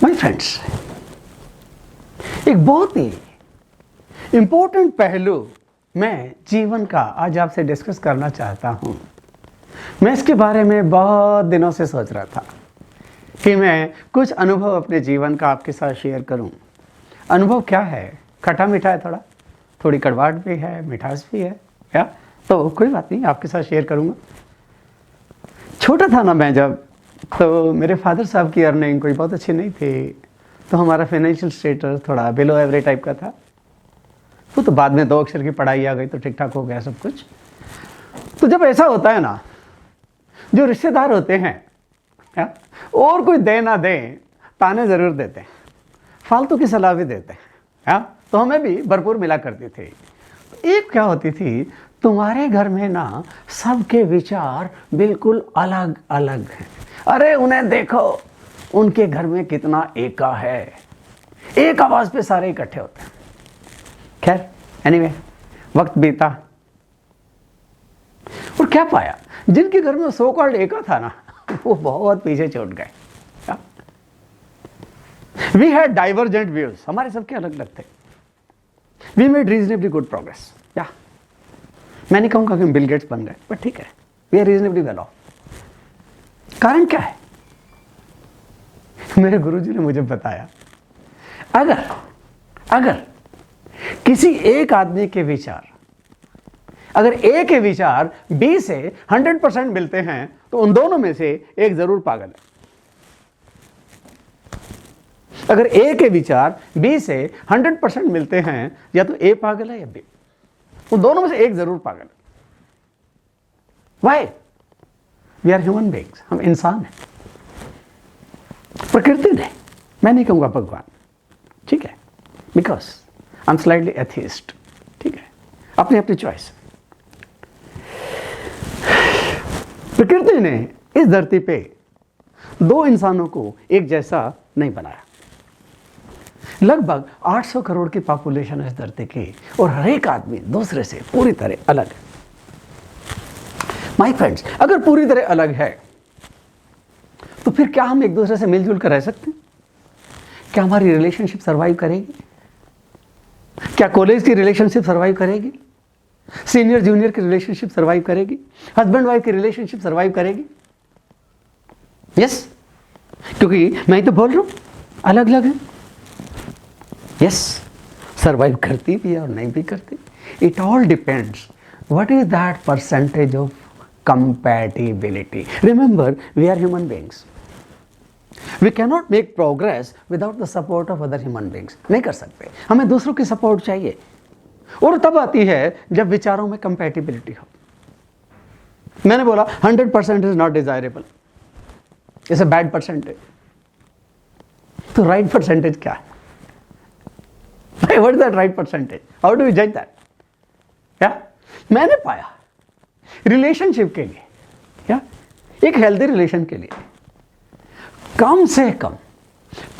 My friends, एक बहुत ही important पहलू मैं जीवन का आज आपसे डिस्कस करना चाहता हूँ। मैं इसके बारे में बहुत दिनों से सोच रहा था कि मैं कुछ अनुभव अपने जीवन का आपके साथ शेयर करूँ। अनुभव क्या है? खट्टा मीठा है, थोड़ी कड़वाहट भी है, मिठास भी है, या तो कोई बात नहीं, आपके साथ शेयर करूँगा। छोटा था ना मैं जब, तो मेरे फादर साहब की अर्निंग कोई बहुत अच्छी नहीं थी, तो हमारा फाइनेंशियल स्टेटस थोड़ा बिलो एवरेज टाइप का था। वो तो बाद में 2 अक्षर की पढ़ाई आ गई तो ठीक ठाक हो गया सब कुछ। तो जब ऐसा होता है ना, जो रिश्तेदार होते हैं या और कोई दे ना दे, ताने ज़रूर देते हैं, फालतू की सलाह भी देते हैं, या तो हमें भी भरपूर मिला करती थी। एक क्या होती थी, तुम्हारे घर में ना सबके विचार बिल्कुल अलग अलग हैं। अरे उन्हें देखो, उनके घर में कितना एका है, एक आवाज़ पे सारे इकट्ठे होते हैं। खैर एनीवे, वक्त बीता और क्या पाया, जिनके घर में सो कॉल्ड एका था ना, वो बहुत पीछे छूट गए। वी हैड डाइवर्जेंट व्यूज, हमारे सबके अलग अलग थे। We made reasonably good progress. या मैं नहीं कहूंगा कि हम बिल गेट्स बन गए, बट ठीक है, we are reasonably well off. कारण क्या है? मेरे गुरुजी ने मुझे बताया, अगर किसी एक आदमी के विचार, अगर ए के विचार बी से 100% मिलते हैं, तो उन दोनों में से एक जरूर पागल है। अगर ए के विचार बी से 100% मिलते हैं, या तो ए पागल है या बी, उन दोनों में से एक जरूर पागल है। Why? We are human beings, हम इंसान हैं। प्रकृति ने, मैं नहीं कहूंगा भगवान, ठीक है, because I am slightly atheist, ठीक है, अपनी अपनी चॉइस। प्रकृति ने इस धरती पे 2 इंसानों को एक जैसा नहीं बनाया। लगभग 800 करोड़ की पॉपुलेशन है इस धरती की, और हर एक आदमी दूसरे से पूरी तरह अलग है। माय फ्रेंड्स, अगर पूरी तरह अलग है, तो फिर क्या हम एक दूसरे से मिलजुल कर रह सकते हैं? क्या हमारी रिलेशनशिप सर्वाइव करेगी? क्या कॉलेज की रिलेशनशिप सर्वाइव करेगी? सीनियर जूनियर की रिलेशनशिप सर्वाइव करेगी? हस्बैंड वाइफ की रिलेशनशिप सर्वाइव करेगी? यस, क्योंकि मैं ही तो बोल रहा हूं, अलग अलग है। यस, सर्वाइव करती भी है और नहीं भी करती। It all depends what is that percentage of compatibility. Remember, we are human beings. We cannot make progress without the support of other human beings. नहीं कर सकते, हमें दूसरों की सपोर्ट चाहिए, और तब आती है जब विचारों में कंपैटिबिलिटी हो। मैंने बोला 100% is not desirable, it's a bad percentage. तो राइट परसेंटेज क्या है? What is that right percentage? How do you जज दैट? क्या मैंने पाया, रिलेशनशिप के लिए, या एक हेल्दी रिलेशन के लिए कम से कम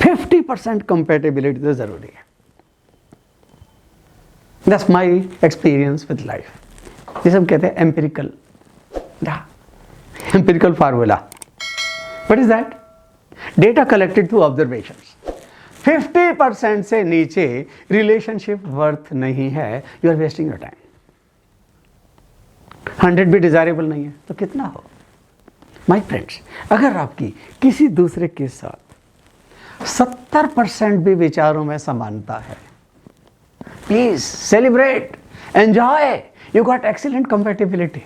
50% कंपैटिबिलिटी तो जरूरी है। That's my experience with life, जिसे हम कहते हैं empirical formula. What is that? Data collected through observations. 50% से नीचे रिलेशनशिप वर्थ नहीं है, you are wasting your time. 100 भी डिजायरेबल नहीं है, तो कितना हो? माय फ्रेंड्स, अगर आपकी किसी दूसरे के साथ 70% भी विचारों में समानता है, please celebrate, enjoy, you got excellent compatibility.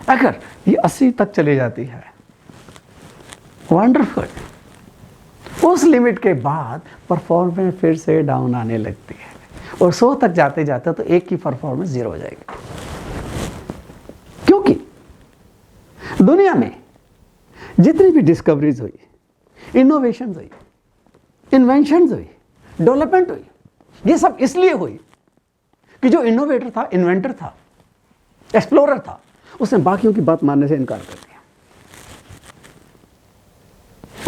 अगर ये 80 तक चली जाती है, वंडरफुल। उस लिमिट के बाद परफॉर्मेंस फिर से डाउन आने लगती है, और 100 तक जाते जाते तो एक की परफॉर्मेंस 0 हो जाएगी। क्योंकि दुनिया में जितनी भी डिस्कवरीज हुई, इनोवेशंस हुई, इन्वेंशंस हुई, डेवलपमेंट हुई, ये सब इसलिए हुई कि जो इनोवेटर था, इन्वेंटर था, एक्सप्लोरर था, उसने बाकियों की बात मानने से इनकार कर दिया।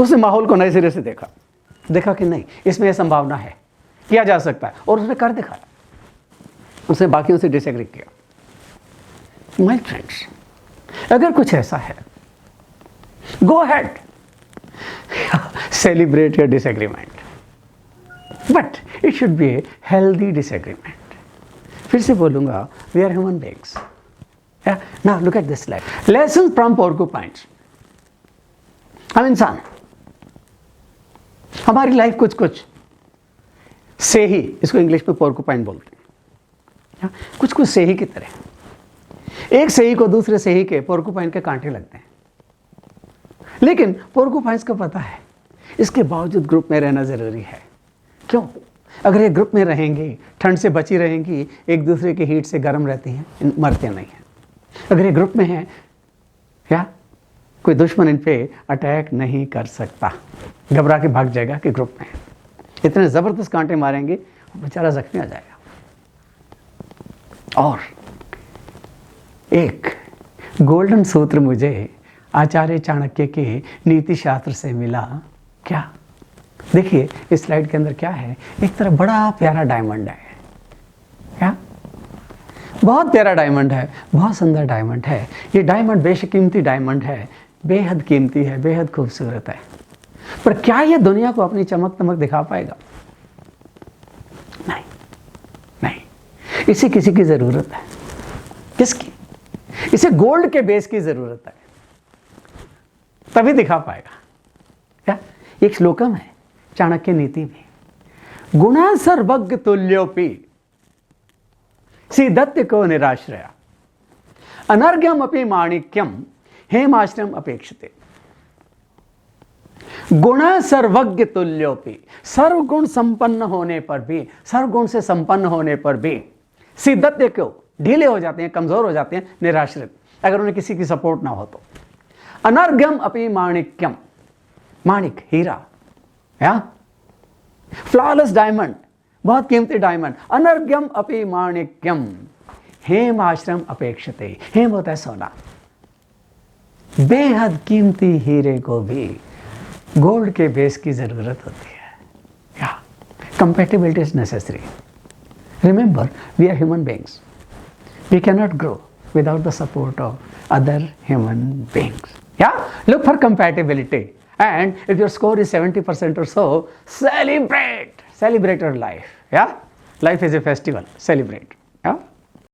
उसने माहौल को नए सिरे से देखा कि नहीं, इसमें यह संभावना है, किया जा सकता है, और उसने कर दिखाया। उसने बाकियों से डिसएग्री किया। माय फ्रेंड्स, अगर कुछ ऐसा है, go ahead, celebrate your disagreement, but it should be a healthy disagreement. फिर से बोलूंगा, we are human beings. Yeah? Now look at this slide. Lessons from porcupines. हम इंसान, हमारी लाइफ कुछ कुछ से ही, इसको इंग्लिश में पोर्कुपाइन बोलते हैं, कुछ कुछ से ही की तरह। एक सेही को दूसरे सेही के पोर्कुपाइन के कांटे लगते हैं, लेकिन पोर्कुपाइन्स को पता है इसके बावजूद ग्रुप में रहना जरूरी है। क्यों? अगर ये ग्रुप में रहेंगी, ठंड से बची रहेंगी, एक दूसरे के हीट से गर्म रहती हैं, मरते नहीं हैं। अगर ये ग्रुप में है, क्या कोई दुश्मन इन पे अटैक नहीं कर सकता, घबरा के भाग जाएगा कि ग्रुप में है। इतने जबरदस्त कांटे मारेंगे, बेचारा जख्मी आ जाएगा। और एक गोल्डन सूत्र मुझे आचार्य चाणक्य के नीति शास्त्र से मिला। क्या? देखिए इस स्लाइड के अंदर क्या है, एक तरफ बड़ा प्यारा डायमंड है, क्या बहुत प्यारा डायमंड है, बहुत सुंदर डायमंड है। ये डायमंड बेशकीमती डायमंड है, बेहद कीमती है, बेहद खूबसूरत है, पर क्या यह दुनिया को अपनी चमक दमक दिखा पाएगा? नहीं, नहीं। इसे किसी की जरूरत है। किसकी? इसे गोल्ड के बेस की जरूरत है, तभी दिखा पाएगा। क्या? एक श्लोकम है चाणक्य नीति में, गुणा सर्वज्ञ तुल्योपि सीदत्य को निराश्रया अनर्घ्यम अपि माणिक्यम हेमाश्रम अपेक्षते। गुण सर्वज्ञ तुल्योपि, सर्वगुण संपन्न होने पर भी, सर्वगुण से संपन्न होने पर भी सिद्धत्य क्यों ढीले हो जाते हैं, कमजोर हो जाते हैं, निराश्रित, अगर उन्हें किसी की सपोर्ट ना हो तो। अनर्घ्यम अपि माणिक्यम, माणिक हीरा, या फ्लॉलेस डायमंड, बहुत कीमती डायमंड। अनर्घ्यम अपि माणिक्यम हेम आश्रम अपेक्षते। हेम होता है सोना, बेहद कीमती हीरे को भी गोल्ड के बेस की जरूरत होती है। या compatibility is necessary. Remember, we are human beings, we can not grow without the support of other human beings. या look for compatibility, and if your score is 70% or so, celebrate your life. Yeah, life is a festival, celebrate. Yeah.